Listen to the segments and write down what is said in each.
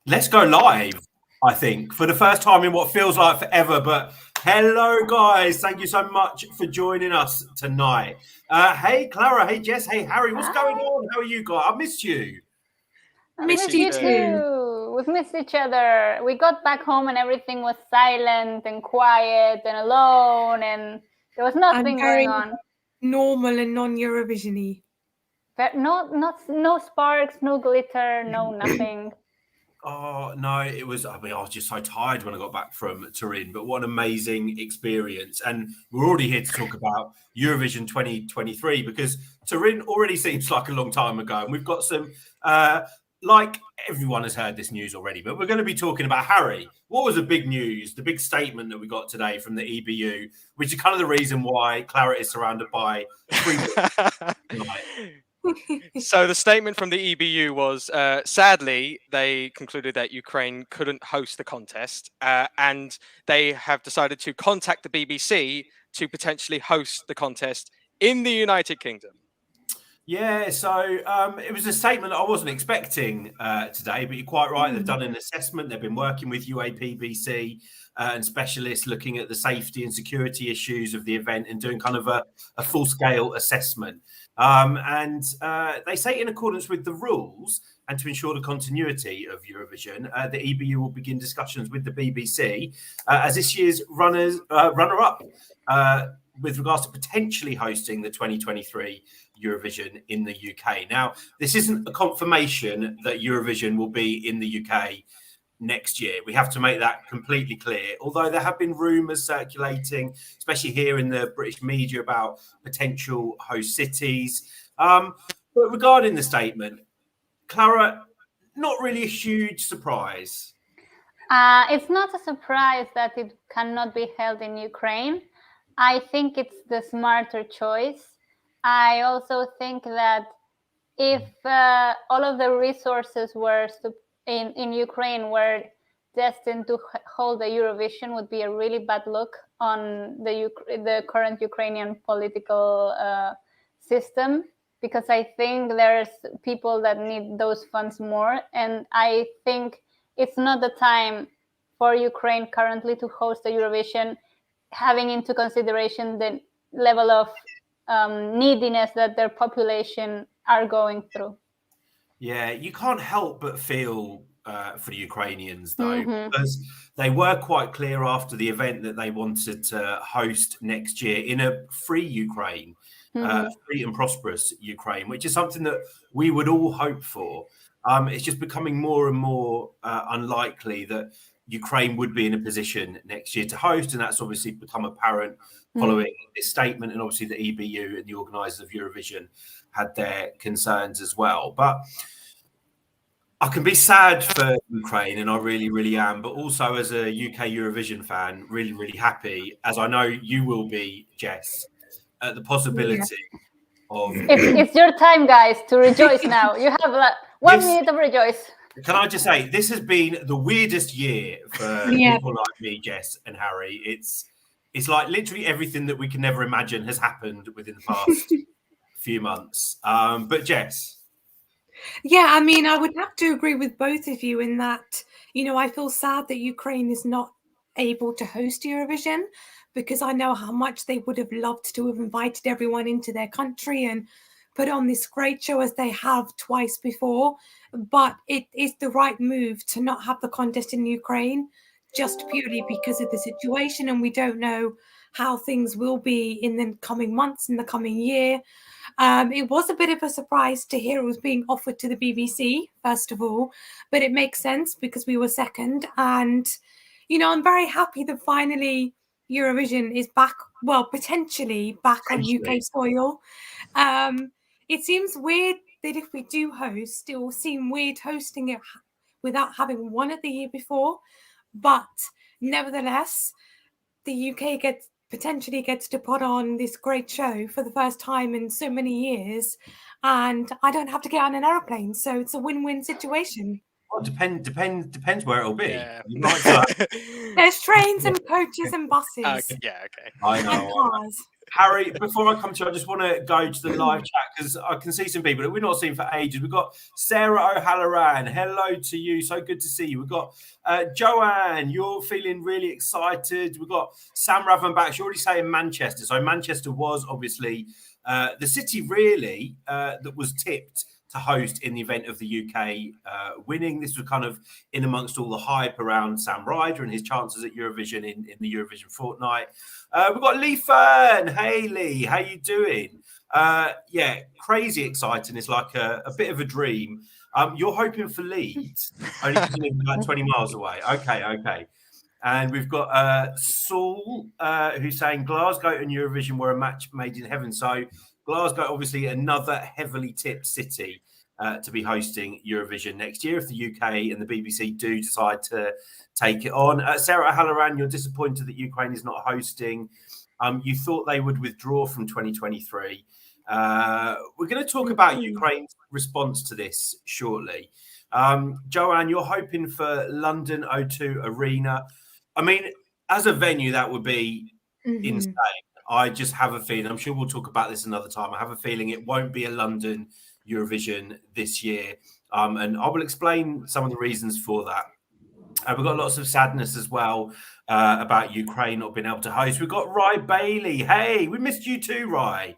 let's go live. I think for the first time in what feels like forever. But hello, guys! Thank you so much for joining us tonight. Hey, Clara. Hey, Jess. Hey, Harry. What's going on? How are you guys? I missed you. Missed you too. We've missed each other. We got back home and everything was silent and quiet and alone, and there was nothing going on. Normal and non-Eurovision-y. But no sparks, no glitter, no nothing. Oh no, it was. I mean, I was just so tired when I got back from Turin. But what an amazing experience! And we're already here to talk about Eurovision 2023 because Turin already seems like a long time ago, and we've got some. Like everyone has heard this news already, but we're going to be talking about Harry. What was the big news, the big statement that we got today from the EBU, which is kind of the reason why Clara is surrounded by three. So the statement from the EBU was, sadly, they concluded that Ukraine couldn't host the contest, and they have decided to contact the BBC to potentially host the contest in the United Kingdom. Yeah, so it was a statement that I wasn't expecting today, but you're quite right. They've done an assessment. They've been working with UAPBC and specialists looking at the safety and security issues of the event and doing kind of a full-scale assessment. And they say in accordance with the rules and to ensure the continuity of Eurovision, the EBU will begin discussions with the BBC as this year's runner-up with regards to potentially hosting the 2023 Eurovision in the UK. Now, this isn't a confirmation that Eurovision will be in the UK next year. We have to make that completely clear. Although there have been rumours circulating, especially here in the British media, about potential host cities. But regarding the statement, Clara, not really a huge surprise. It's not a surprise that it cannot be held in Ukraine. I think it's the smarter choice. I also think that if all of the resources were in Ukraine were destined to hold the Eurovision, would be a really bad look on the current Ukrainian political system, because I think there's people that need those funds more. And I think it's not the time for Ukraine currently to host the Eurovision, having into consideration the level of neediness that their population are going through. Yeah, you can't help but feel for the Ukrainians, though, because they were quite clear after the event that they wanted to host next year in a free Ukraine, free and prosperous Ukraine, which is something that we would all hope for. It's just becoming more and more unlikely that Ukraine would be in a position next year to host, and that's obviously become apparent following this statement. And obviously the EBU and the organisers of Eurovision had their concerns as well. But I can be sad for Ukraine, and I really, really am, but also as a UK Eurovision fan, really, really happy, as I know you will be, Jess, at the possibility of... It's your time, guys, to rejoice now. You have 1 minute of rejoice. Can I just say, this has been the weirdest year for people like me, Jess and Harry. It's like literally everything that we can never imagine has happened within the past few months. But Jess? Yeah, I mean, I would have to agree with both of you in that, you know, I feel sad that Ukraine is not able to host Eurovision, because I know how much they would have loved to have invited everyone into their country and put on this great show as they have twice before. But it is the right move to not have the contest in Ukraine, just purely because of the situation. And we don't know how things will be in the coming months, in the coming year. It was a bit of a surprise to hear it was being offered to the BBC, first of all, but it makes sense because we were second. And, you know, I'm very happy that finally Eurovision is back, well, potentially back on UK soil. It seems weird that if we do host, it will seem weird hosting it without having won it the year before. But nevertheless, the UK potentially gets to put on this great show for the first time in so many years, and I don't have to get on an aeroplane, so it's a win-win situation. Well, depends where it'll be. Yeah. You might There's trains and coaches and buses. Okay. I know. And cars. Harry, before I come to you, I just want to go to the live chat because I can see some people that we've not seen for ages. We've got Sarah O'Halloran. Hello to you. So good to see you. We've got Joanne. You're feeling really excited. We've got Sam Ravenbach. You're already saying Manchester. So Manchester was obviously the city really that was tipped to host in the event of the UK winning. This was kind of in amongst all the hype around Sam Ryder and his chances at Eurovision in the Eurovision fortnight. We've got Lee Fern. Hey, Lee, how you doing? Yeah, crazy exciting. It's like a bit of a dream. You're hoping for Leeds, only because you live like 20 miles away. Okay. And we've got Saul, who's saying Glasgow and Eurovision were a match made in heaven. So Glasgow, obviously, another heavily tipped city to be hosting Eurovision next year if the UK and the BBC do decide to take it on. Sarah Halloran, you're disappointed that Ukraine is not hosting. You thought they would withdraw from 2023. We're going to talk about Ukraine's response to this shortly. Joanne, you're hoping for London O2 Arena. I mean, as a venue, that would be insane. I just have a feeling, I'm sure we'll talk about this another time. I have a feeling it won't be a London Eurovision this year. And I will explain some of the reasons for that. We've got lots of sadness as well about Ukraine not being able to host. We've got Rye Bailey. Hey, we missed you too, Rye.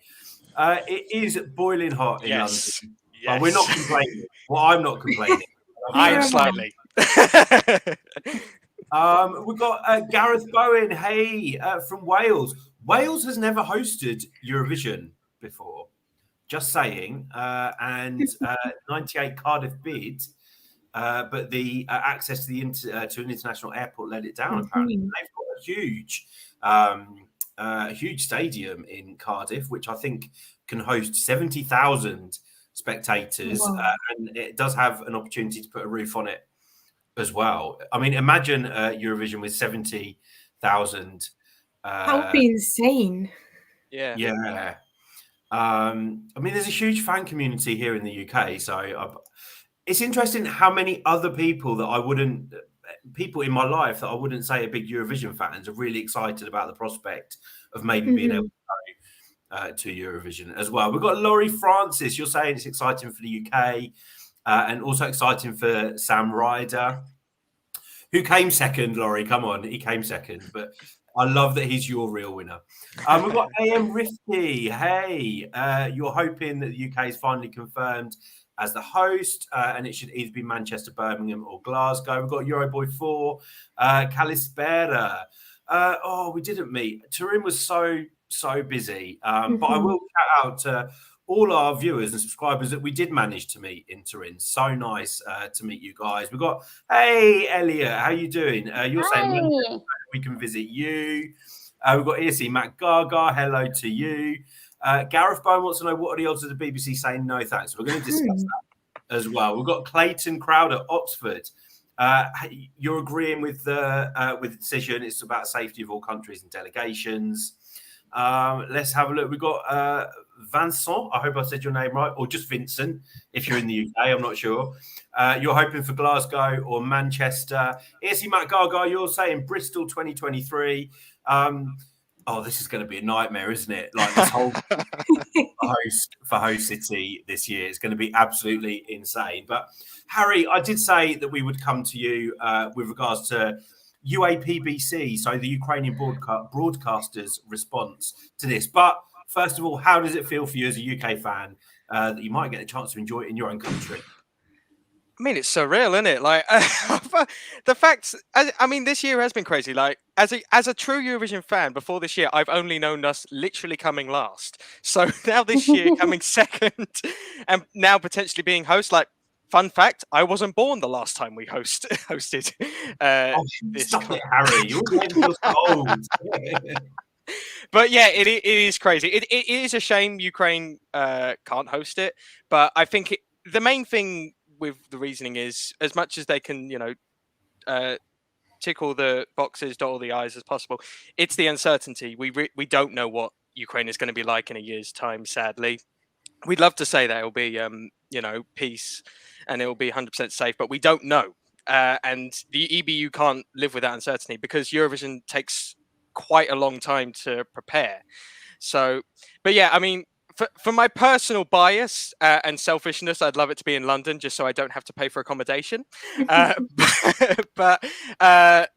It is boiling hot in London. Yes. But we're not complaining. Well, I'm not complaining. I am slightly. We've got Gareth Bowen. Hey, from Wales. Wales has never hosted Eurovision before. Just saying. And 98 Cardiff bid. But the access to to an international airport let it down. Apparently, they've got a huge stadium in Cardiff, which I think can host 70,000 spectators, and it does have an opportunity to put a roof on it as well. I mean, imagine Eurovision with 70,000. That would be insane. Yeah. I mean, there's a huge fan community here in the UK, so it's interesting how many other people in my life that I wouldn't say are big Eurovision fans are really excited about the prospect of maybe being able to go to Eurovision as well. We've got Laurie Francis. You're saying it's exciting for the UK and also exciting for Sam Ryder, who came second, Laurie. Come on, he came second, but I love that he's your real winner. We've got AM Rifty. Hey, you're hoping that the UK is finally confirmed as the host, and it should either be Manchester, Birmingham, or Glasgow. We've got Euroboy 4, Kalispera. We didn't meet. Turin was so busy, but I will shout out to all our viewers and subscribers that we did manage to meet in Turin. So nice to meet you guys. We've got, hey, Elliot, how you doing? You're saying we can visit you. We've got ESC Matt Gaga. Hello to you. Gareth Bone wants to know what are the odds of the BBC saying no thanks. We're going to discuss that as well. We've got Clayton Crowder, Oxford. You're agreeing with the decision. It's about safety of all countries and delegations. Let's have a look. We've got Vincent. I hope I said your name right, or just Vincent if you're in the UK. I'm not sure. You're hoping for Glasgow or Manchester. ESC Matt Gaga, you're saying Bristol 2023. This is going to be a nightmare, isn't it? Like this whole host city this year is going to be absolutely insane. But Harry, I did say that we would come to you with regards to UAPBC, so the Ukrainian broadcasters' response to this. But first of all, how does it feel for you as a UK fan that you might get a chance to enjoy it in your own country? I mean, it's surreal, isn't it? Like the facts. I mean, this year has been crazy. Like as a true Eurovision fan, before this year, I've only known us literally coming last. So now this year coming second, and now potentially being host. Like, fun fact: I wasn't born the last time we hosted. This stop it, Harry! You're old. But yeah, it is crazy. It is a shame Ukraine can't host it. But I think the main thing with the reasoning is, as much as they can, tick all the boxes, dot all the I's as possible, it's the uncertainty. We don't know what Ukraine is going to be like in a year's time, sadly. We'd love to say that it'll be, peace and it will be 100% safe, but we don't know. And the EBU can't live with that uncertainty because Eurovision takes quite a long time to prepare. So, but yeah, I mean, for my personal bias and selfishness, I'd love it to be in London just so I don't have to pay for accommodation. But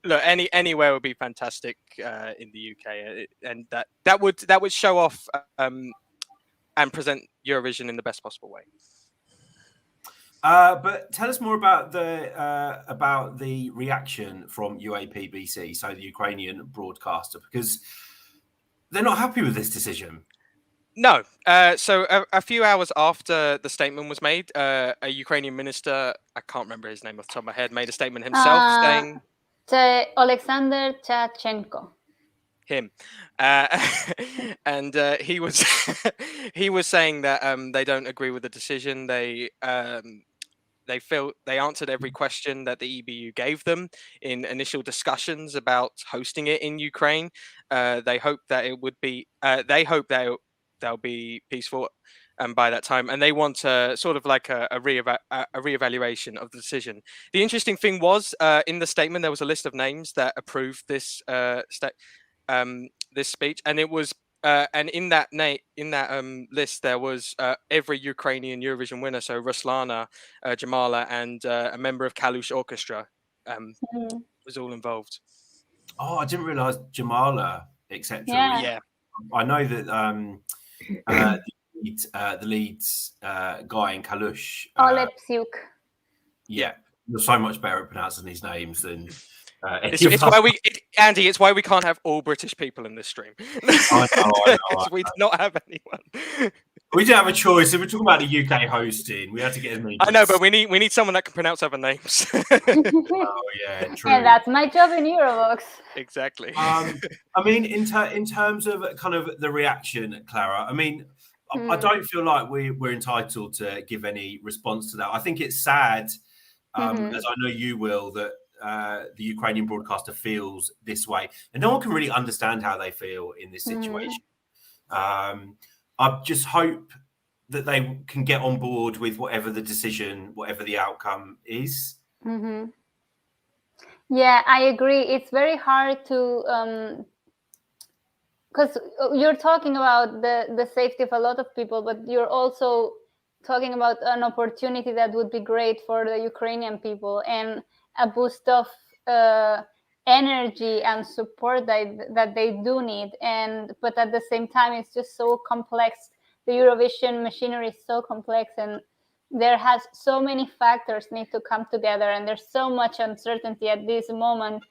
look, anywhere would be fantastic in the UK, and that would show off and present Eurovision in the best possible way. But tell us more about the reaction from UAPBC, so the Ukrainian broadcaster, because they're not happy with this decision. No. So a few hours after the statement was made, a Ukrainian minister, I can't remember his name off the top of my head, made a statement himself saying... Alexander Tchatchenko. Him. And he was he was saying that they don't agree with the decision. They feel they answered every question that the EBU gave them in initial discussions about hosting it in Ukraine. They hope that it would be. They hope that they'll be peaceful, by that time, and they want sort of like a reevaluation of the decision. The interesting thing was in the statement there was a list of names that approved this this speech, and it was. And in that list, there was every Ukrainian Eurovision winner, so Ruslana, Jamala, and a member of KALUSH Orchestra was all involved. Oh, I didn't realise Jamala, etc. Yeah, I know that the lead guy in KALUSH, Olepsiuk. Yeah, you're so much better at pronouncing these names than. It's why Andy, it's why we can't have all British people in this stream. I know. We do not have anyone. We didn't have a choice. If we're talking about the UK hosting, we had to get as many. I know, but we need someone that can pronounce other names. Oh yeah, true. And that's my job in Eurovoxx. Exactly. I mean, in terms of kind of the reaction, Clara. I mean, I don't feel like we're entitled to give any response to that. I think it's sad, as I know you will, that the Ukrainian broadcaster feels this way, and no one can really understand how they feel in this situation. I just hope that they can get on board with whatever the decision, whatever the outcome is. Yeah, I agree. It's very hard to because you're talking about the safety of a lot of people, but you're also talking about an opportunity that would be great for the Ukrainian people and a boost of energy and support that they do need. But at the same time, it's just so complex. The Eurovision machinery is so complex, and there has so many factors need to come together, and there's so much uncertainty at this moment.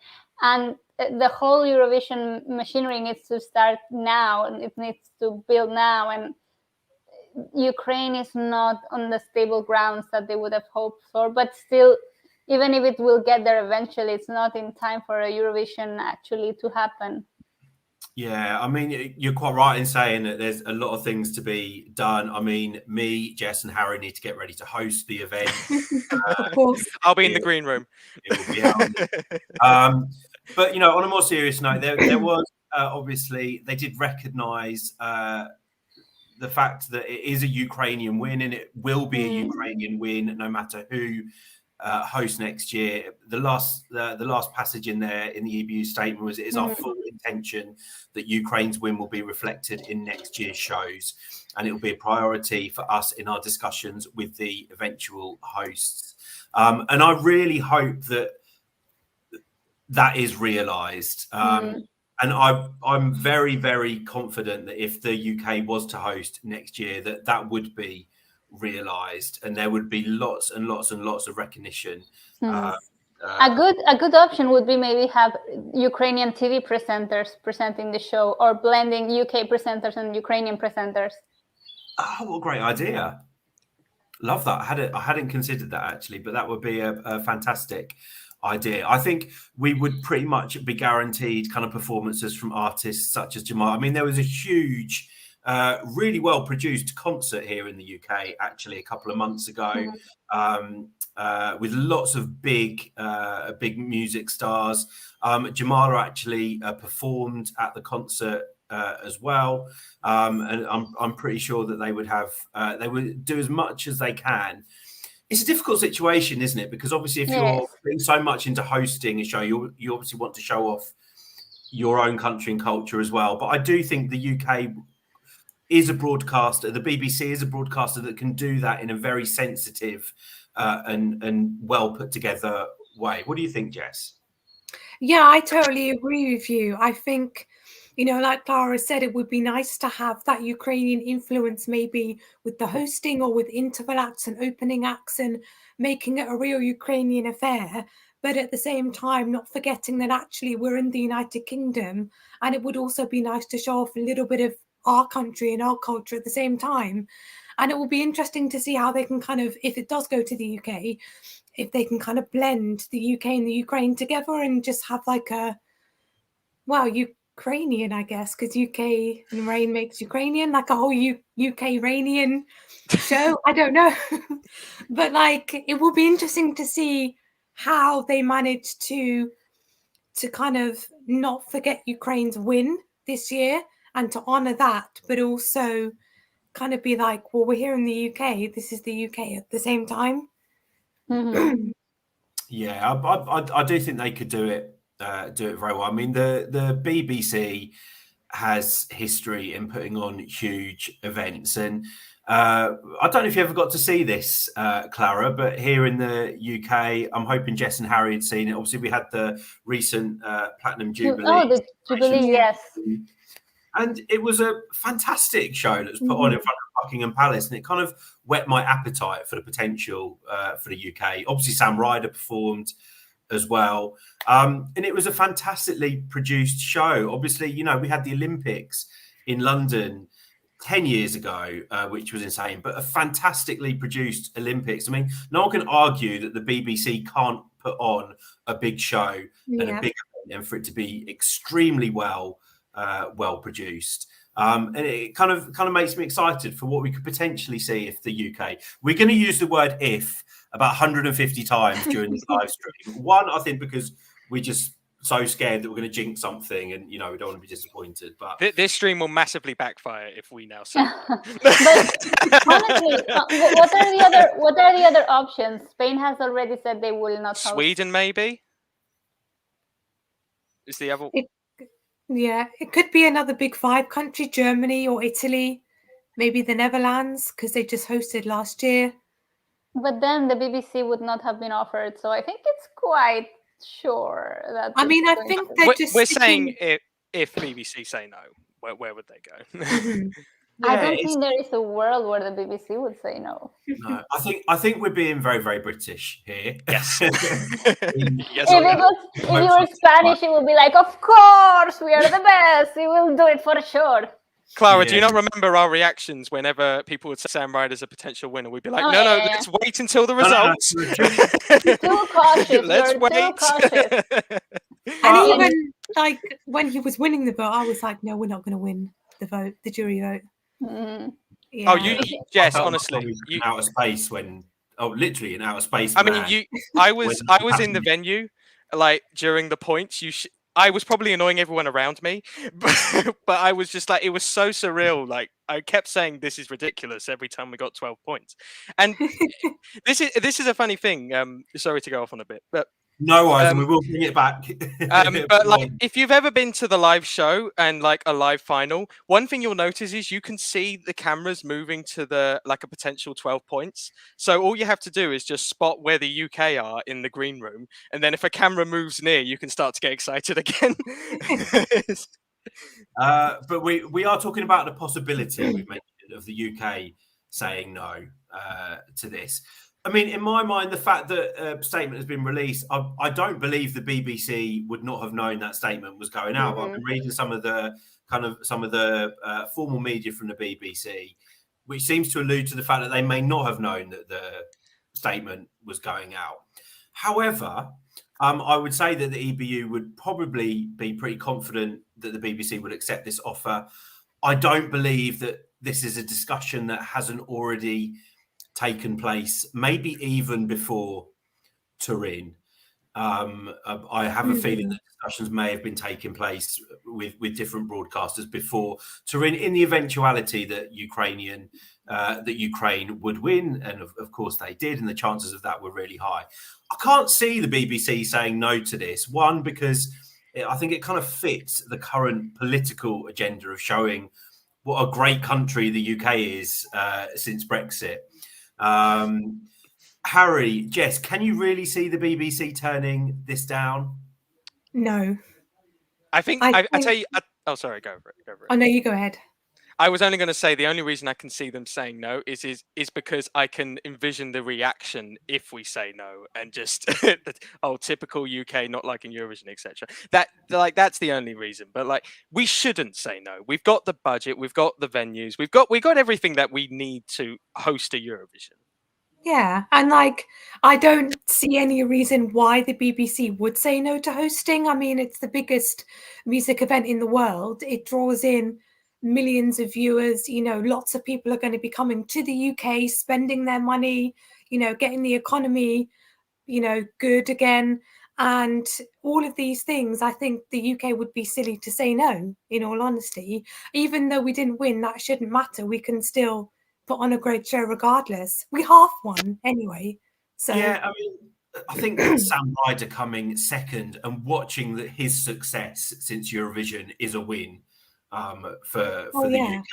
And the whole Eurovision machinery needs to start now, and it needs to build now. And Ukraine is not on the stable grounds that they would have hoped for, but still, even if it will get there eventually, it's not in time for a Eurovision actually to happen. Yeah, I mean, you're quite right in saying that there's a lot of things to be done. I mean, me, Jess, and Harry need to get ready to host the event. Of course. I'll be in the green room. It will be held. But, you know, on a more serious note, there was obviously, they did recognise the fact that it is a Ukrainian win, and it will be a Ukrainian win no matter who host next year. The last passage in there in the EBU statement was, it is our full intention that Ukraine's win will be reflected in next year's shows, and it will be a priority for us in our discussions with the eventual hosts. And I really hope that is realised. And I'm very, very confident that if the UK was to host next year, that would be realised, and there would be lots and lots and lots of recognition. A good option would be maybe have Ukrainian TV presenters presenting the show, or blending UK presenters and Ukrainian presenters. Oh, what a great idea! Love that. I hadn't considered that actually, but that would be a fantastic idea. I think we would pretty much be guaranteed kind of performances from artists such as Jamal. I mean, there was a huge, really well produced concert here in the UK actually a couple of months ago, with lots of big music stars. Jamala actually performed at the concert as well, and I'm pretty sure that they would do as much as they can. It's a difficult situation, isn't it? Because obviously, if you're putting so much into hosting a show, you obviously want to show off your own country and culture as well. But I do think the UK is a broadcaster. The BBC is a broadcaster that can do that in a very sensitive and well put together way. What do you think, Jess? Yeah, I totally agree with you. I think, you know, like Clara said, it would be nice to have that Ukrainian influence maybe with the hosting or with interval acts and opening acts and making it a real Ukrainian affair. But at the same time, not forgetting that actually we're in the United Kingdom, and it would also be nice to show off a little bit of our country and our culture at the same time. And it will be interesting to see how they can kind of, if it does go to the UK, if they can kind of blend the UK and the Ukraine together and just have like a, well, Ukrainian, I guess, because UK and rain makes Ukrainian, like a whole UK Rainian show. I don't know. But like, it will be interesting to see how they manage to kind of not forget Ukraine's win this year and to honor that, but also kind of be like, well, we're here in the UK. This is the UK at the same time. Mhm. Yeah, I do think they could do it very well. I mean, the BBC has history in putting on huge events, and I don't know if you ever got to see this, Clara, but here in the UK, I'm hoping Jess and Harry had seen it. Obviously, we had the recent Platinum Jubilee. Oh, the Jubilee, yes. And it was a fantastic show that was put on in front of Buckingham Palace, and it kind of whet my appetite for the potential for the UK. Obviously, Sam Ryder performed as well. And it was a fantastically produced show. Obviously, you know, we had the Olympics in London 10 years ago, which was insane, but a fantastically produced Olympics. I mean, no one can argue that the BBC can't put on a big show and a big event, and for it to be extremely well produced. And it kind of makes me excited for what we could potentially see if the UK, we're going to use the word if about 150 times during this live stream. One, I think because we're just so scared that we're going to jinx something and, you know, we don't want to be disappointed. But this stream will massively backfire if we now say But honestly, what are the other options? Spain has already said they will not host. Sweden, maybe? Is the other... Yeah, it could be another big five country, Germany or Italy, maybe the Netherlands, because they just hosted last year. But then the BBC would not have been offered, so I think it's quite sure that. I mean, I think they're just. We're saying if BBC say no, where would they go? I don't think there is a world where the BBC would say no. No, I think we're being very, very British here. Yes. If you were Spanish, it would be like, of course, we are the best. We will do it for sure. Clara, do you not remember our reactions whenever people would say Sam Ryder's a potential winner? We'd be like, no, let's wait until the results. Too cautious. Let's wait. Cautious. And even like when he was winning the vote, I was like, no, we're not going to win the vote, the jury vote. Mm-hmm. Yeah. Oh, Jess, honestly, outer space literally in outer space. I mean, I was in the venue, like during the points. I was probably annoying everyone around me, but I was just like, it was so surreal. Like I kept saying, "This is ridiculous" every time we got 12 points. And this is a funny thing. Sorry to go off on a bit, but. No worries, and we will bring it back. But like, if you've ever been to the live show and like a live final, one thing you'll notice is you can see the cameras moving to the like a potential 12 points. So all you have to do is just spot where the UK are in the green room, and then if a camera moves near, you can start to get excited again. But we are talking about the possibility we mentioned of the UK saying no to this. I mean, in my mind, the fact that a statement has been released, I don't believe the BBC would not have known that statement was going out. I've been reading some of the formal media from the BBC, which seems to allude to the fact that they may not have known that the statement was going out. However, I would say that the EBU would probably be pretty confident that the BBC would accept this offer. I don't believe that this is a discussion that hasn't already taken place, maybe even before Turin. I have a feeling that discussions may have been taking place with different broadcasters before Turin, in the eventuality that Ukraine would win, and of course they did, and the chances of that were really high. I can't see the BBC saying no to this. One, because I think it kind of fits the current political agenda of showing what a great country the UK is since Brexit. Harry, Jess, can you really see the BBC turning this down? No. I tell you. Oh, sorry. Go for it. Oh no, you go ahead. I was only going to say the only reason I can see them saying no is because I can envision the reaction if we say no, and just typical UK not liking Eurovision, etc. That's the only reason. But like, we shouldn't say no. We've got the budget, we've got the venues, we've got everything that we need to host a Eurovision. Yeah, and like, I don't see any reason why the BBC would say no to hosting. I mean, it's the biggest music event in the world. It draws in millions of viewers. You know, lots of people are going to be coming to the UK, spending their money, you know, getting the economy, you know, good again. And all of these things, I think the UK would be silly to say no, in all honesty. Even though we didn't win, that shouldn't matter. We can still put on a great show regardless. We half won anyway. So yeah, I mean, I think Sam Ryder coming second and watching his success since Eurovision is a win for the UK.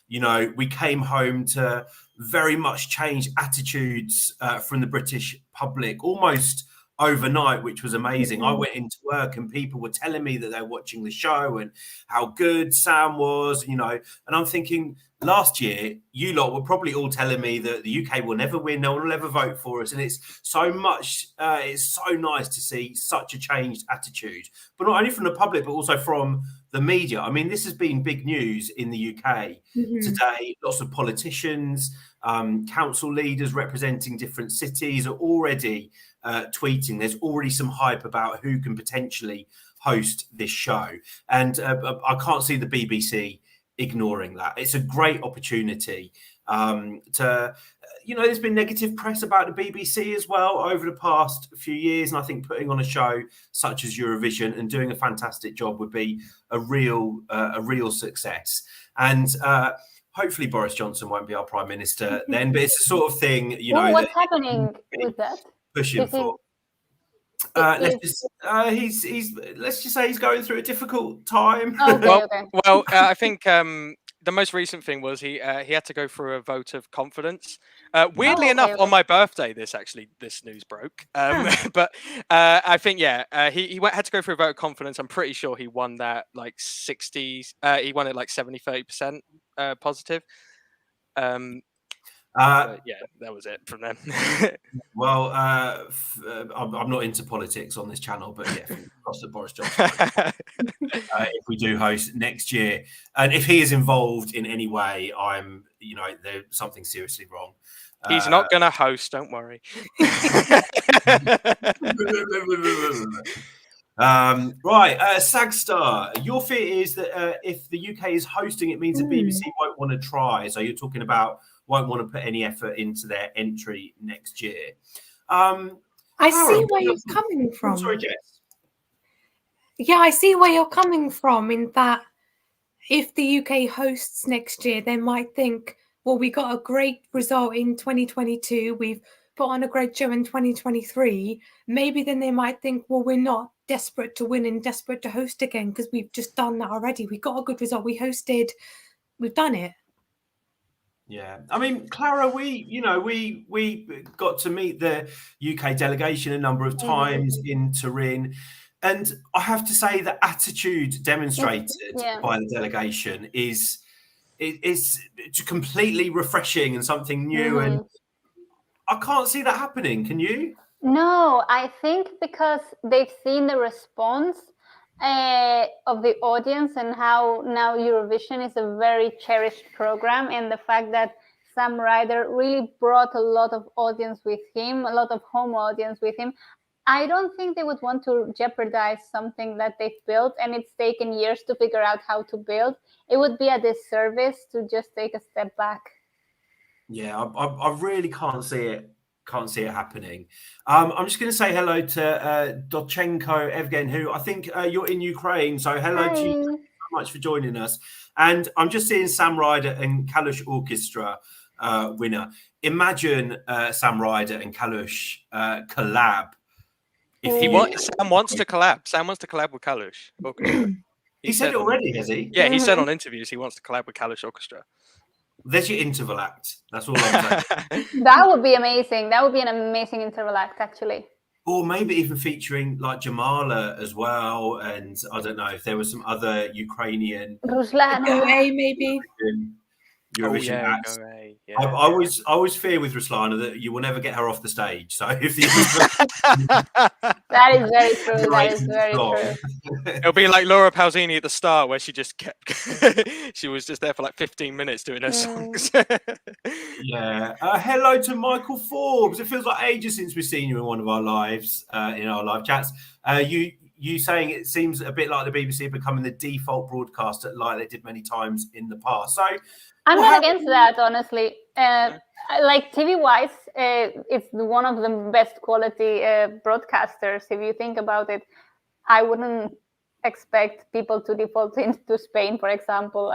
You know, we came home to very much changed attitudes from the British public almost overnight, which was amazing. I went into work and people were telling me that they're watching the show and how good Sam was, you know, and I'm thinking, last year, you lot were probably all telling me that the UK will never win, no one will ever vote for us. And it's so much, it's so nice to see such a changed attitude, but not only from the public, but also from the media. I mean, this has been big news in the UK today. Lots of politicians, council leaders representing different cities are already tweeting. There's already some hype about who can potentially host this show. And I can't see the BBC ignoring that. It's a great opportunity to, you know, there's been negative press about the BBC as well over the past few years. And I think putting on a show such as Eurovision and doing a fantastic job would be a real success. And hopefully Boris Johnson won't be our Prime Minister then, but it's the sort of thing, you know. What's happening with that? Pushing for. Let's just say he's going through a difficult time. Okay. Well, I think the most recent thing was he had to go through a vote of confidence. Weirdly enough, on my birthday, this news broke. But I think he had to go through a vote of confidence. I'm pretty sure he won that like 60. He won it like 70-30% positive. Yeah, that was it from them. Well, I'm not into politics on this channel, but yeah, across the Boris Johnson. If we do host next year, and if he is involved in any way, there's something seriously wrong. He's not going to host, don't worry. Right, Sagstar, your fear is that if the UK is hosting, it means the BBC won't want to try. So you're talking about won't want to put any effort into their entry next year. I see where you're coming from. Sorry, Jess. Yeah, I see where you're coming from in that if the UK hosts next year, they might think, well, we got a great result in 2022. We've put on a great show in 2023. Maybe then they might think, well, we're not desperate to win and desperate to host again because we've just done that already. We got a good result. We hosted. We've done it. Yeah, I mean, Clara, we got to meet the UK delegation a number of times in Turin, and I have to say the attitude demonstrated by the delegation is completely refreshing and something new, and I can't see that happening. Can you? No, I think because they've seen the response of the audience and how now Eurovision is a very cherished program, and the fact that Sam Ryder really brought a lot of audience with him, a lot of home audience with him. I don't think they would want to jeopardize something that they've built, and it's taken years to figure out how to build. It would be a disservice to just take a step back. Yeah, I really can't see it. Can't see it happening. I'm just going to say hello to Dochenko Evgen, who I think you're in Ukraine. So hello to you. Thank you so much for joining us. And I'm just seeing Sam Ryder and KALUSH Orchestra winner. Imagine Sam Ryder and KALUSH collab. Sam wants to collab. Sam wants to collab with KALUSH Orchestra. He said it already, has he? Yeah, he said on interviews he wants to collab with KALUSH Orchestra. There's your interval act. That's all I'm saying. That would be amazing. That would be an amazing interval act, actually. Or maybe even featuring like Jamala as well. And I don't know if there was some other Ukrainian Ruslana. Maybe. Eurovision acts. Yeah. I always fear with Ruslana that you will never get her off the stage. So if the That is very true. That is very true. It'll be like Laura Pausini at the start, where she just kept. She was just there for like 15 minutes doing her songs. Yeah. Hello to Michael Forbes. It feels like ages since we've seen you in one of our lives, in our live chats. You saying it seems a bit like the BBC becoming the default broadcaster, like they did many times in the past. So I'm not against that, honestly. Like TV-wise, it's one of the best quality broadcasters. If you think about it, I wouldn't expect people to default into Spain, for example.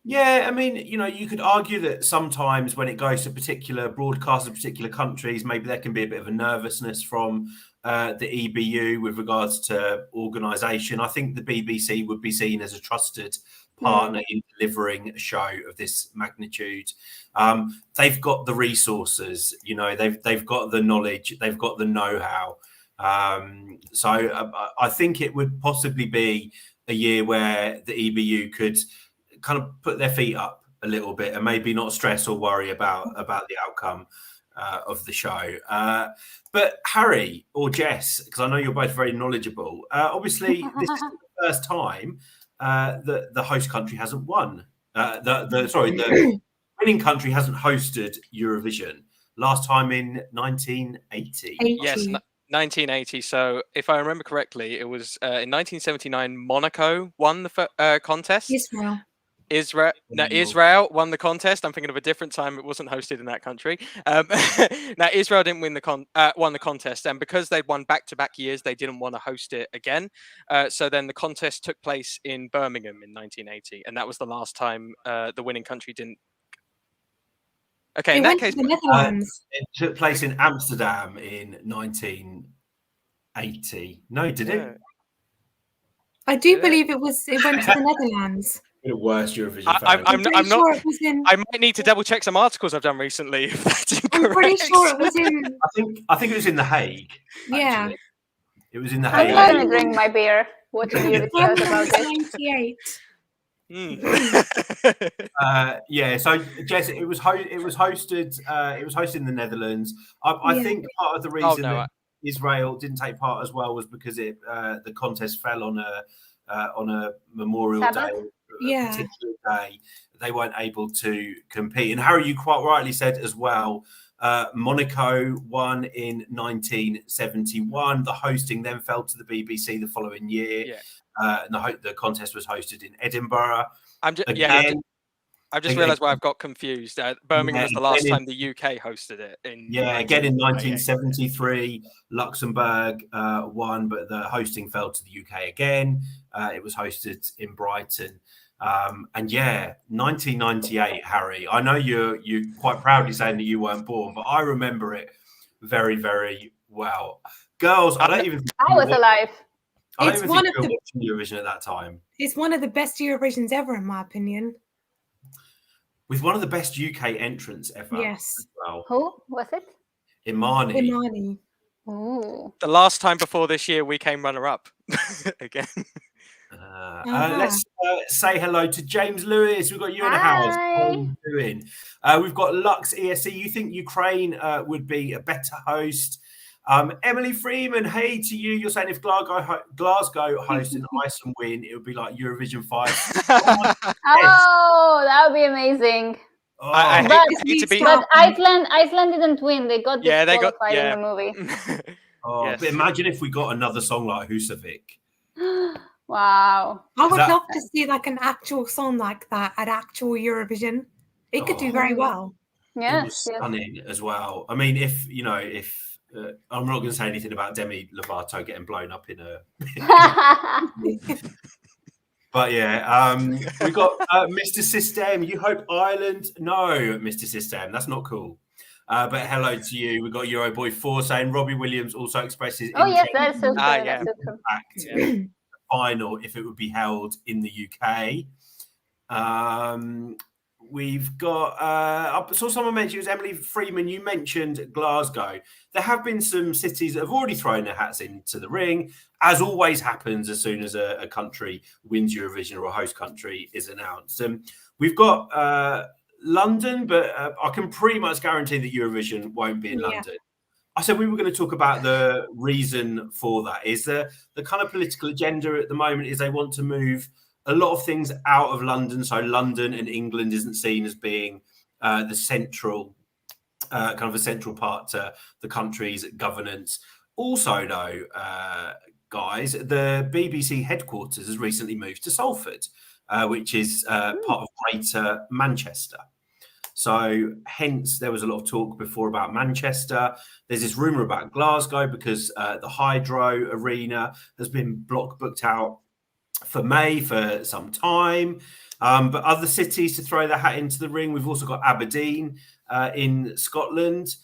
Yeah, I mean, you could argue that sometimes when it goes to particular broadcasters, particular countries, maybe there can be a bit of a nervousness from the EBU with regards to organisation. I think the BBC would be seen as a trusted partner in delivering a show of this magnitude. They've got the resources, they've got the knowledge, they've got the know-how. So I think it would possibly be a year where the EBU could kind of put their feet up a little bit and maybe not stress or worry about the outcome of the show. But Harry or Jess, because I know you're both very knowledgeable, obviously this is the first time that the host country hasn't won. The winning country hasn't hosted Eurovision. Last time in 1980. Yes, 1980. So if I remember correctly, it was in 1979. Monaco won the contest. Israel won the contest. I'm thinking of a different time. It wasn't hosted in that country. Now Israel didn't win won the contest, and because they'd won back-to-back years, they didn't want to host it again. So then the contest took place in Birmingham in 1980, and that was the last time the winning country didn't. Okay, in that case, the Netherlands. It took place in Amsterdam in 1980. No, did it? I do believe it went to the Netherlands. The worst Eurovision. I'm not. Sure it was in... I might need to double check some articles I've done recently. If that's incorrect. I'm pretty sure it was in. I think it was in The Hague. Yeah, actually. It was in The I'm Hague. going to drink my beer. Watching you discuss about this. 98. Yeah. So Jess, it was hosted. It was hosted in the Netherlands. I think part of the reason that Israel didn't take part as well was because the contest fell on a Memorial Sabbath? Day. Particular day, they weren't able to compete. And Harry, you quite rightly said as well, Monaco won in 1971. The hosting then fell to the BBC the following year. And the contest was hosted in Edinburgh. I've just realised why I've got confused. Birmingham was the last time the UK hosted it. Again in 1973, Luxembourg won, but the hosting fell to the UK again. It was hosted in Brighton. And 1998, Harry, I know you're quite proudly saying that you weren't born, but I remember it very, very well. Girls, I was alive. I don't even think you were watching Eurovision at that time. It's one of the best Eurovisions ever, in my opinion. With one of the best UK entrants ever. Yes. As well. Who was it? Imani. Ooh. The last time before this year, we came runner-up again. Let's say hello to James Lewis. We've got you in the house. How are you doing? We've got Lux ESC. You think Ukraine would be a better host? Emily Freeman, hey to you. You're saying if Glasgow host and Iceland win, it would be like Eurovision 5. Oh, that would be amazing. Oh. But Iceland didn't win. They got disqualified in the movie. But imagine if we got another song like Husavik. Wow. I would love to see like an actual song like that at actual Eurovision. It could do very well. Yeah, it was stunning as well. I mean, if I'm not going to say anything about Demi Lovato getting blown up in a. But we got Mr. System. You hope Ireland? No, Mr. System. That's not cool. But hello to you. We got Euroboy 4 saying Robbie Williams also expresses. Oh yes, that's so good. final if it would be held in the UK. We've got, I saw someone mention, it was Emily Freeman, you mentioned Glasgow. There have been some cities that have already thrown their hats into the ring, as always happens as soon as a country wins Eurovision or a host country is announced. We've got London, but I can pretty much guarantee that Eurovision won't be in London. I said we were going to talk about the reason for that. Is the kind of political agenda at the moment is they want to move a lot of things out of London. So London and England isn't seen as being the central, kind of a central part to the country's governance. Also, though, guys, the BBC headquarters has recently moved to Salford, which is part of Greater Manchester. So hence there was a lot of talk before about Manchester. There's this rumor about Glasgow because the Hydro Arena has been booked out for May for some time. But other cities to throw their hat into the ring. We've also got Aberdeen in Scotland.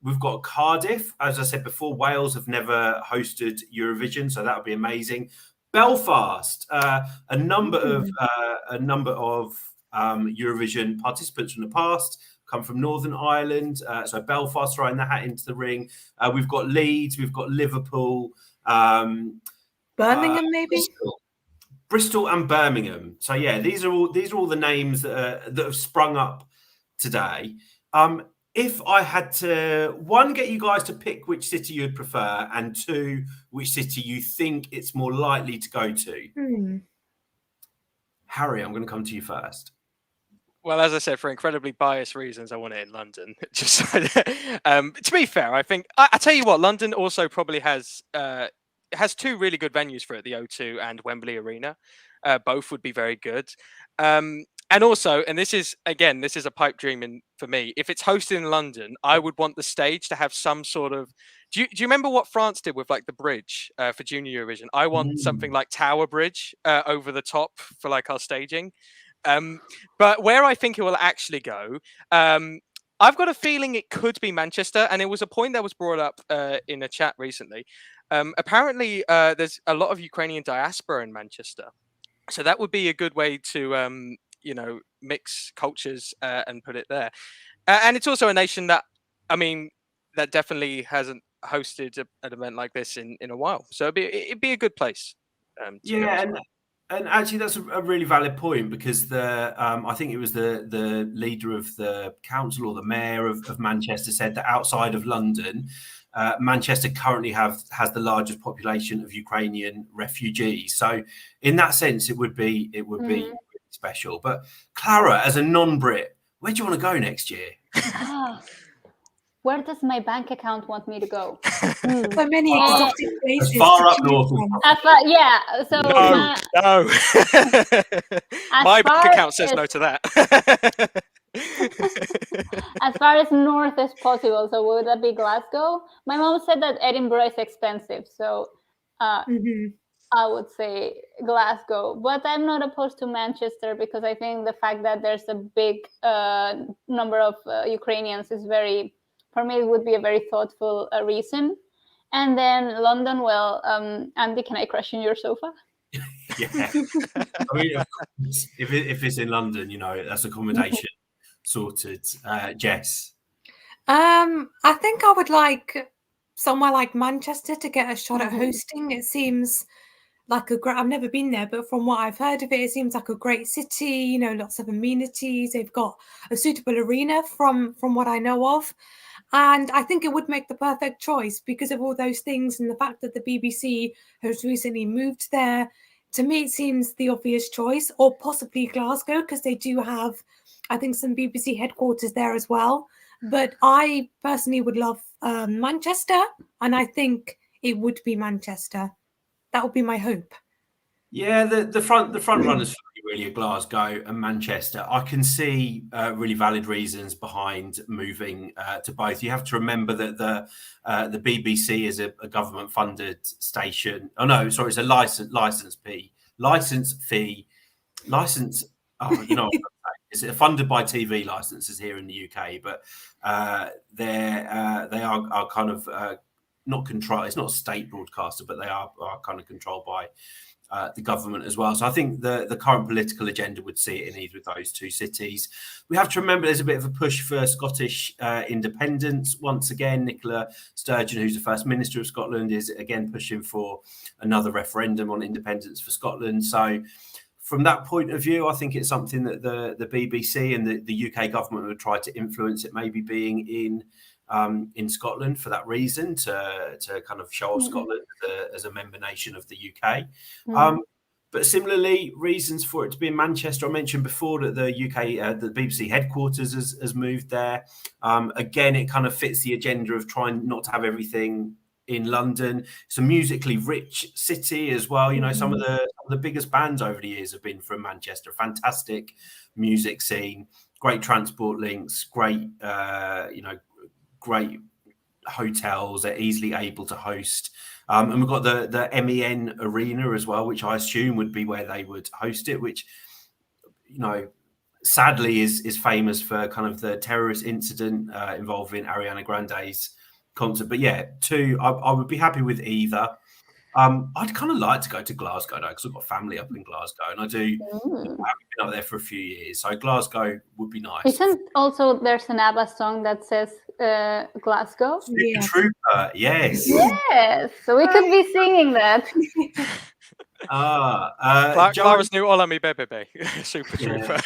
We've got Cardiff. As I said before, Wales have never hosted Eurovision, so that would be amazing. Belfast, a number of Eurovision participants from the past come from Northern Ireland. So Belfast throwing the hat into the ring. We've got Leeds, we've got Liverpool, Birmingham, maybe Bristol and Birmingham. So yeah, these are all the names that have sprung up today. If I had to, one, get you guys to pick which city you'd prefer, and two, which city you think it's more likely to go to. Harry, I'm going to come to you first. Well, as I said, for incredibly biased reasons, I want it in London. Just to be fair, I think I tell you what, London also probably has two really good venues for it: the O2 and Wembley Arena. Both would be very good. And also, and this is a pipe dream for me. If it's hosted in London, I would want the stage to have some sort of. Do you remember what France did with like the bridge for Junior Eurovision? I want something like Tower Bridge over the top for like our staging. But where I think it will actually go, I've got a feeling it could be Manchester, and it was a point that was brought up in a chat recently. Apparently, there's a lot of Ukrainian diaspora in Manchester, so that would be a good way to mix cultures and put it there. And it's also a nation that, that definitely hasn't hosted an event like this in a while, so it'd be a good place. And actually, that's a really valid point, because I think it was the leader of the council or the mayor of Manchester said that outside of London, Manchester currently has the largest population of Ukrainian refugees. So in that sense, it would be really special. But Clara, as a non-Brit, where do you want to go next year? Where does my bank account want me to go? So many exotic places. As far up north. So no. My bank account says no to that. As far as north as possible. So would that be Glasgow? My mom said that Edinburgh is expensive, so I would say Glasgow. But I'm not opposed to Manchester, because I think the fact that there's a big number of Ukrainians is for me, it would be a very thoughtful reason. And then London, well, Andy, can I crash in your sofa? Yeah. Of course, if it's in London, that's accommodation sorted. Jess? I think I would like somewhere like Manchester to get a shot at hosting. It seems like I've never been there, but from what I've heard of it, it seems like a great city, lots of amenities. They've got a suitable arena from what I know of. And I think it would make the perfect choice because of all those things, and the fact that the BBC has recently moved there. To me, it seems the obvious choice, or possibly Glasgow, because they do have, I think, some BBC headquarters there as well. But I personally would love Manchester, and I think it would be Manchester. That would be my hope. Yeah, the front runners for me really are Glasgow and Manchester. I can see really valid reasons behind moving to both. You have to remember that the BBC is a government-funded station. Oh no, sorry, it's a license fee. It's funded by TV licenses here in the UK, but they are kind of not control. It's not a state broadcaster, but they are kind of controlled by the government as well. So I think the current political agenda would see it in either of those two cities. We have to remember there's a bit of a push for Scottish independence. Once again, Nicola Sturgeon, who's the First Minister of Scotland, is again pushing for another referendum on independence for Scotland. So from that point of view, I think it's something that the BBC and the UK government would try to influence, it maybe being in Scotland for that reason, to kind of show off Scotland as a member nation of the UK. But similarly, reasons for it to be in Manchester. I mentioned before that the UK, the BBC headquarters has moved there. Again, it kind of fits the agenda of trying not to have everything in London. It's a musically rich city as well. You know, some of the biggest bands over the years have been from Manchester. Fantastic music scene, great transport links, great, great hotels. They're easily able to host. And we've got the MEN Arena as well, which I assume would be where they would host it, which, you know, sadly is famous for kind of the terrorist incident involving Ariana Grande's concert. But yeah, I would be happy with either. I'd kind of like to go to Glasgow though, because I've got family up in Glasgow, and I do. I've been up there for a few years, so Glasgow would be nice. Isn't also there's an ABBA song that says Glasgow? Super Trooper, yes. Yes, so we could be singing that. Clara's new Ola Mi Bebe, Super Trooper.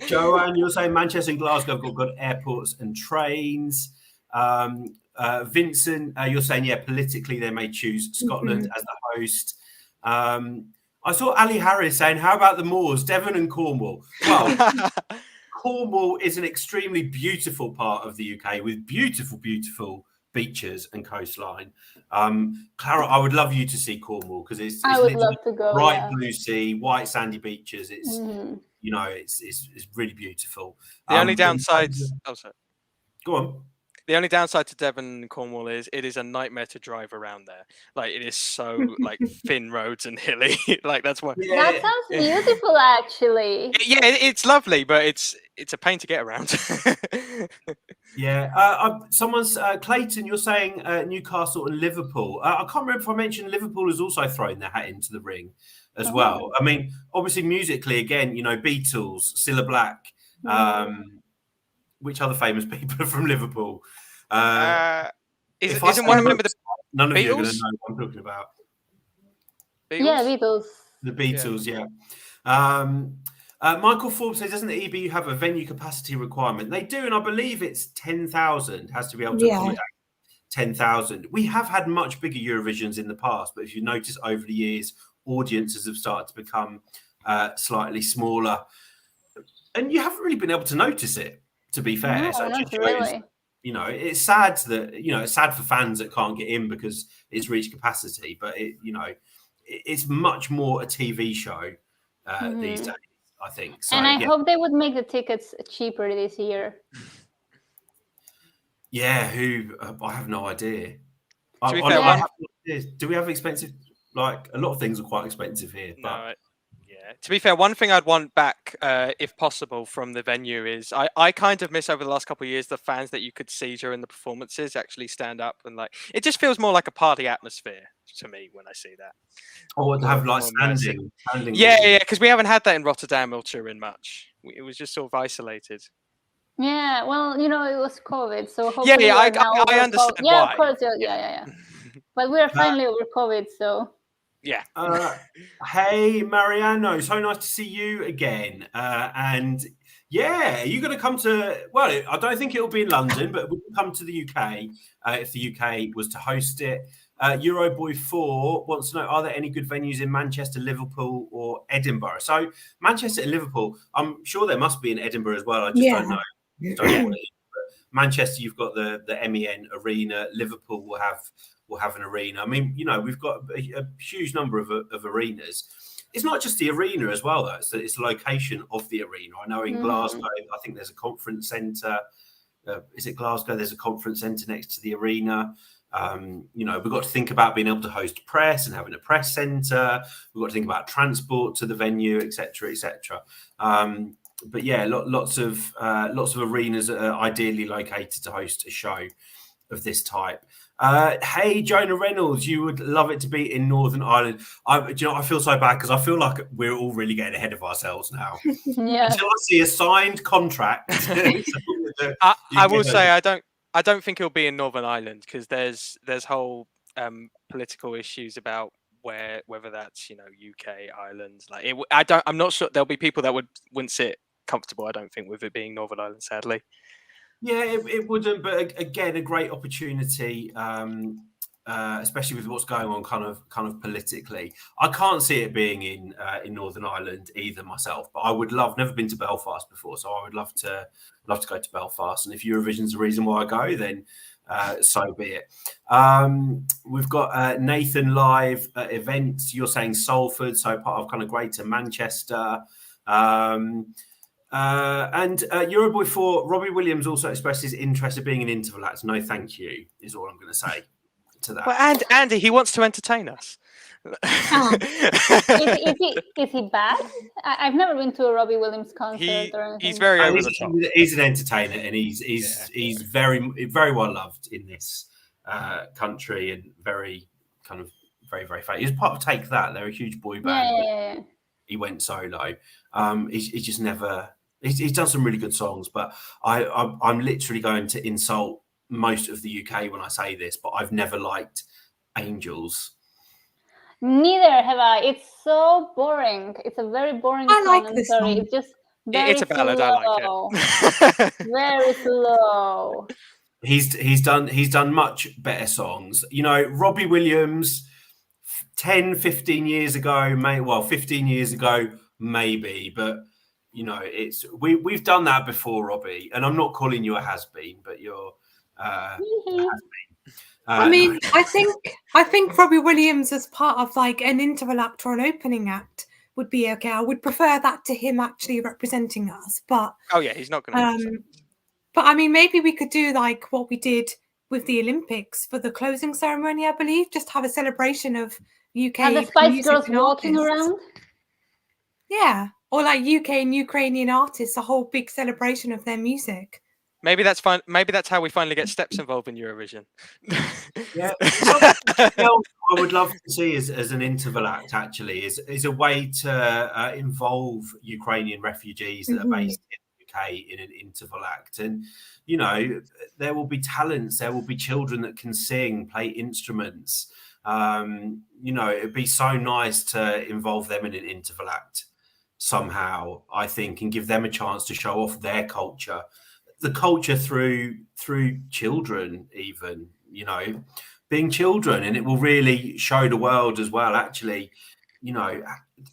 Joanne, you're saying Manchester and Glasgow have got good airports and trains. Vincent, you're saying, yeah, politically they may choose Scotland as the host. I saw Ali Harris saying, how about the Moors, Devon and Cornwall? Well, Cornwall is an extremely beautiful part of the UK with beautiful, beautiful beaches and coastline. Clara, I would love you to see Cornwall, because it's I would love to go. Bright blue sea, white sandy beaches. It's you know, it's really beautiful. The only downside. Oh, sorry. Go on. The only downside to Devon and Cornwall is it is a nightmare to drive around there. Like, it is so like thin roads and hilly. Like, that's why. Yeah. That sounds beautiful, actually. Yeah, it's lovely, but it's a pain to get around. Yeah. Someone's Clayton, you're saying Newcastle and Liverpool. I can't remember if I mentioned Liverpool has also thrown their hat into the ring as well. I mean, obviously musically, again, you know, Beatles, Cilla Black. Which other famous people are from Liverpool? Isn't one of them the none of Beatles? you are going to know what I'm talking about. Beatles? Yeah, Beatles. The Beatles, yeah. Michael Forbes says, doesn't the EBU have a venue capacity requirement? They do, and I believe it's 10,000. Has to be able to accommodate 10,000. We have had much bigger Eurovisions in the past, but if you notice over the years, audiences have started to become slightly smaller, and you haven't really been able to notice it, to be fair. No, So it just shows, really. you know, it's sad that, you know, it's sad for fans that can't get in because it's reached capacity, but it, you know, it's much more a TV show these days, I think. So, and I hope they would make the tickets cheaper this year. Yeah, who I have no idea. Do we have expensive? Like, a lot of things are quite expensive here. But... No, yeah. To be fair, one thing I'd want back, if possible, from the venue is I kind of miss over the last couple of years the fans that you could see during the performances actually stand up, and like it just feels more like a party atmosphere to me when I see that. Or to have like standing. Yeah, because we haven't had that in Rotterdam or Turin much. It was just sort of isolated. Yeah, well, you know, it was COVID, so hopefully I understand why. Yeah, of course, yeah. But we're finally over COVID, so. Yeah. Hey, Mariano, so nice to see you again. And yeah, you're going to come to, well, I don't think it'll be in London, but we'll come to the UK if the UK was to host it. Euroboy4 wants to know, are there any good venues in Manchester, Liverpool or Edinburgh? So Manchester and Liverpool, I'm sure there must be in Edinburgh as well. I just don't know. What it is. But Manchester, you've got the MEN Arena. Liverpool will have an arena. I mean, you know, we've got a huge number of arenas. It's not just the arena as well, though. It's the location of the arena. I know in Glasgow, I think there's a conference centre. Is it Glasgow? There's a conference centre next to the arena. You know, we've got to think about being able to host press and having a press centre. We've got to think about transport to the venue, etc., etc. But yeah, lots of arenas that are ideally located to host a show of this type. Hey, Jonah Reynolds, you would love it to be in Northern Ireland. I feel so bad because I feel like we're all really getting ahead of ourselves now. Yeah. Until I see a signed contract. I will say I don't think it'll be in Northern Ireland because there's whole political issues about whether that's UK, Ireland. Like I'm not sure there'll be people that wouldn't sit comfortable. I don't think with it being Northern Ireland, sadly. Yeah, it wouldn't, but again, a great opportunity, especially with what's going on, kind of politically. I can't see it being in Northern Ireland either myself, but I would love. Never been to Belfast before, so I would love to go to Belfast. And if Eurovision's the reason why I go, then so be it. We've got Nathan live events. You're saying Salford, so part of kind of Greater Manchester. And Euroboy 4, Robbie Williams also expressed his interest in being an interval act. No, thank you, is all I'm going to say to that. Well, and Andy, he wants to entertain us. Is he bad? I've never been to a Robbie Williams concert or anything. He's very over the top. He's an entertainer, and he's very well loved in this country, and very very famous. He's part of Take That. They're a huge boy band. Yeah. He went solo. He's just never. He's done some really good songs, but I'm literally going to insult most of the UK when I say this, but I've never liked Angels. Neither have I. It's so boring. It's a very boring song. Like this sorry. song. It's just very it's a ballad. slow. I like it. Very slow. He's done much better songs. Robbie Williams 10, 15 years ago, 15 years ago, maybe, but we've done that before, Robbie, and I'm not calling you a has-been, but you're a has-been. I mean, I think Robbie Williams as part of like an interval act or an opening act would be okay. I would prefer that to him actually representing us, but he's not going to. But I mean, maybe we could do like what we did with the Olympics for the closing ceremony, I believe, just have a celebration of UK and the Spice music Girls and walking artists. around. Yeah, or like UK and Ukrainian artists, a whole big celebration of their music. Maybe that's fine. Maybe that's how we finally get Steps involved in Eurovision. Yeah, something else I would love to see as an interval act actually is a way to involve Ukrainian refugees that are based in the UK in an interval act, and there will be talents, there will be children that can sing, play instruments. It'd be so nice to involve them in an interval act somehow, I think, and give them a chance to show off their culture, the culture through children, even, being children, and it will really show the world as well. Actually,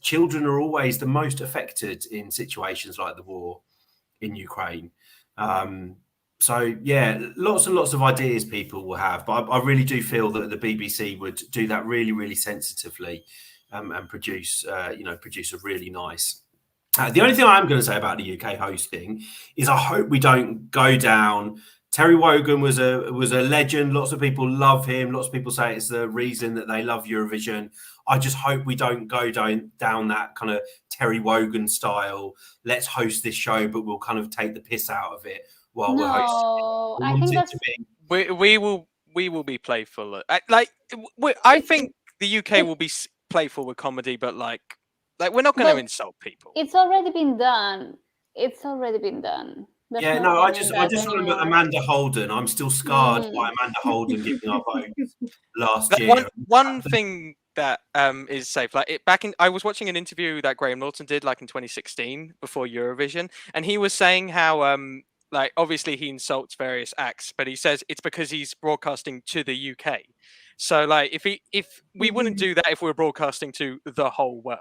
children are always the most affected in situations like the war in Ukraine. So yeah, lots and lots of ideas people will have, but I really do feel that the BBC would do that really, really sensitively, and produce a really nice. The only thing I am going to say about the UK hosting is I hope we don't go down. Terry Wogan was a legend. Lots of people love him. Lots of people say it's the reason that they love Eurovision. I just hope we don't go down that kind of Terry Wogan style. Let's host this show, but we'll kind of take the piss out of it while we're hosting. I think that's. We will be playful. I think the UK will be playful with comedy, but like we're not going to insult people. It's already been done. There's Yeah, no, I just remember Amanda Holden. I'm still scarred by Amanda Holden giving our vote last year. One thing that is safe, I was watching an interview that Graham Norton did in 2016 before Eurovision, and he was saying how obviously he insults various acts, but he says it's because he's broadcasting to the UK. So if we wouldn't do that if we were broadcasting to the whole world.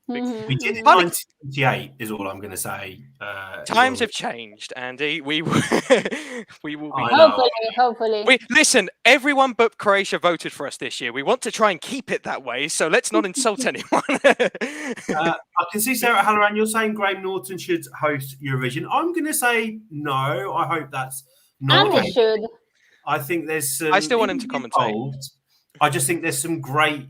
We did in 1978 is all I'm going to say. Times have changed, Andy. We will be. Hopefully. Listen, everyone but Croatia voted for us this year. We want to try and keep it that way, so let's not insult anyone. I can see Sarah Halloran, you're saying Graham Norton should host Eurovision. I'm going to say no. I hope that's not. And they should. I think there's. I still want him to commentate. I just think there's some great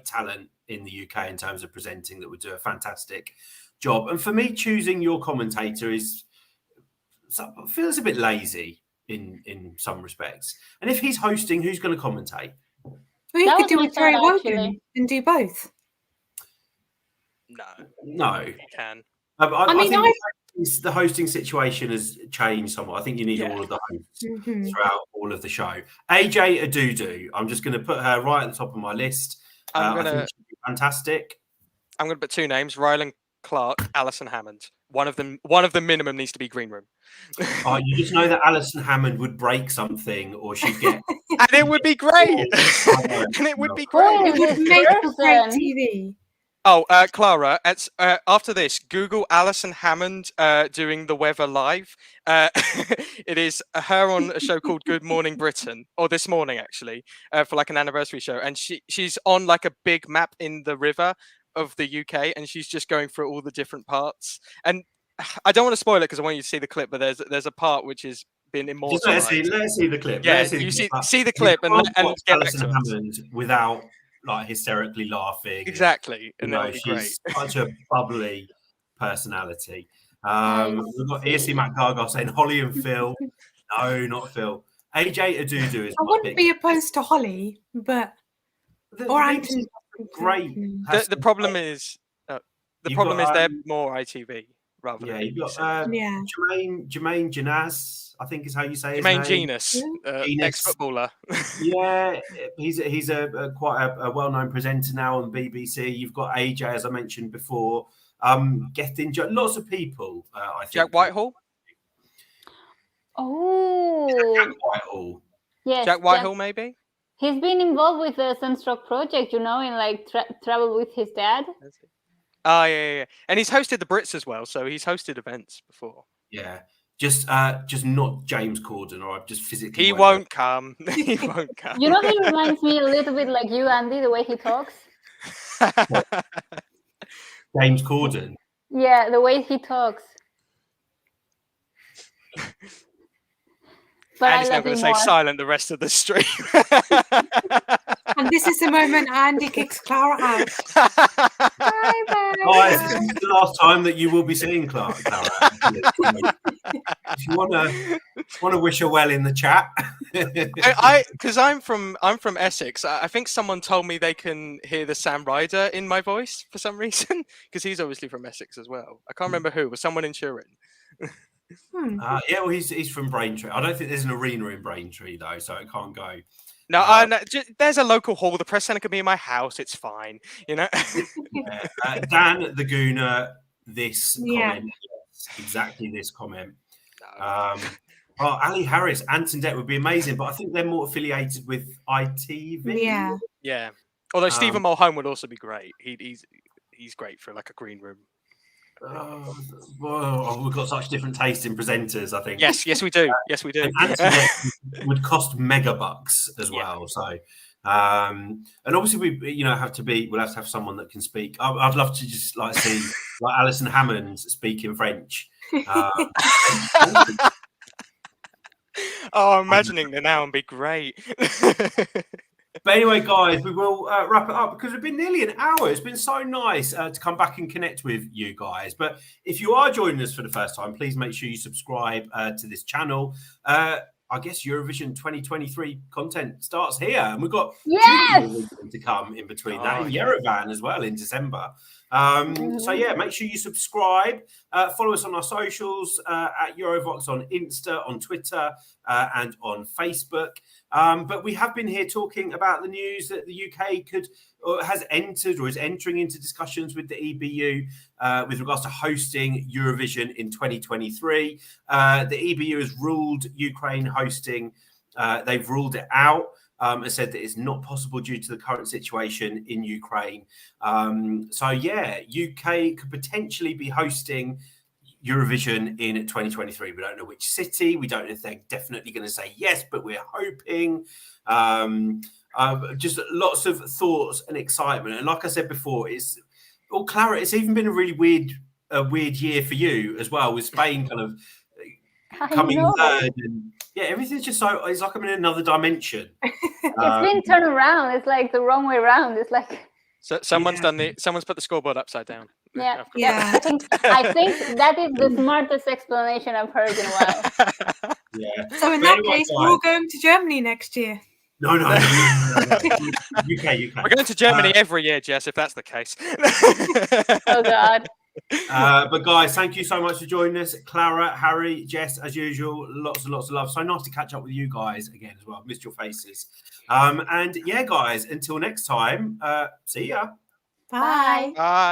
talent in the UK in terms of presenting that would do a fantastic job. And for me, choosing your commentator feels a bit lazy in some respects. And if he's hosting, who's going to commentate? Well, you That could was do my it very thought, well actually. and do both. No, No. you can. I mean, think the hosting situation has changed somewhat. I think you need all of the hosts throughout all of the show. AJ Adudu, I'm just going to put her right at the top of my list. I think she'd be fantastic. I'm going to put two names: Rylan Clark, Alison Hammond. One of them minimum needs to be green room. Oh, you just know that Alison Hammond would break something, or she'd get, and it would be great. And it would be great. It would make for great TV. Oh, Clara, it's, after this, Google Alison Hammond doing the weather live. It is her on a show called Good Morning Britain, or this morning actually, for like an anniversary show, and she's on like a big map in the river of the UK, and she's just going through all the different parts. And I don't want to spoil it because I want you to see the clip, but there's a part which has been immortalized. Let's see the clip. Yeah, see the clip and get back to Hammond without like hysterically laughing. Exactly, and that would be she's great. Such a bubbly personality. We've got ESC Matt Gargoyle saying Holly and Phil. No, not Phil. AJ Adudu is. I wouldn't be opposed to Holly, but or Anthony. Great. The problem is they're more ITV rather than you've got Jermaine Janaz, I think is how you say his name. Jermaine ex-footballer. Yeah, he's a quite a well-known presenter now on BBC. You've got AJ, as I mentioned before. Getting lots of people. I think Jack Whitehall. Oh, Jack Whitehall. Yes, Jack Whitehall, maybe. He's been involved with the Sunstroke project, in like travel with his dad. Oh yeah. And he's hosted the Brits as well, so he's hosted events before. Yeah, just not James Corden, or I've just physically. He won't come. He won't come. He reminds me a little bit like you, Andy, the way he talks. James Corden. Yeah, the way he talks. But Andy's now going to stay silent the rest of the stream. And this is the moment Andy kicks Clara out. Bye-bye. Guys, this is the last time that you will be seeing Clara. If you want to wish her well in the chat. Because I'm from Essex. I think someone told me they can hear the Sam Ryder in my voice for some reason, because he's obviously from Essex as well. I can't remember who. Was someone in Turin? Yeah, well, he's from Braintree. I don't think there's an arena in Braintree though, so it can't go. No, there's a local hall. The press centre could be in my house. It's fine, Dan the Gooner, this comment, yes, exactly this comment. Ali Harris, Anton Deck would be amazing, but I think they're more affiliated with ITV. Yeah. Although Stephen Mulholland would also be great. He's great for like a green room. We've got such different taste in presenters, I think. Yes, we do. Yes, we do. And would cost megabucks as well. So, and obviously we'll have to have someone that can speak. I'd love to just see like Alison Hammond speak in French. Imagining it now would be great. But anyway, guys, we will wrap it up because we've been nearly an hour. It's been so nice to come back and connect with you guys. But if you are joining us for the first time, please make sure you subscribe to this channel. I guess Eurovision 2023 content starts here. And we've got 2 Eurovision to come in between that in Yerevan as well in December. So, yeah, make sure you subscribe. Follow us on our socials at Eurovoxx on Insta, on Twitter, and on Facebook. But we have been here talking about the news that the UK has entered or is entering into discussions with the EBU with regards to hosting Eurovision in 2023. The EBU has ruled Ukraine hosting. They've ruled it out and said that it's not possible due to the current situation in Ukraine. So, yeah, UK could potentially be hosting Eurovision in 2023. We don't know which city. We don't know if they're definitely going to say yes, but we're hoping. Just lots of thoughts and excitement. And like I said before, Clara, it's even been a really weird year for you as well, with Spain kind of coming third. And yeah, everything's just it's like I'm in another dimension. It's been turned around. It's like the wrong way around. It's like someone's put the scoreboard upside down. Yeah. I think that is the smartest explanation I've heard in a while. Yeah. So in But that anyway, case, guys- we're all going to Germany next year. No. UK. We're going to Germany every year, Jess, if that's the case. Oh God. But guys, thank you so much for joining us. Clara, Harry, Jess, as usual, lots and lots of love. So nice to catch up with you guys again as well. Missed your faces. And yeah, guys, until next time, see ya. Bye. Bye.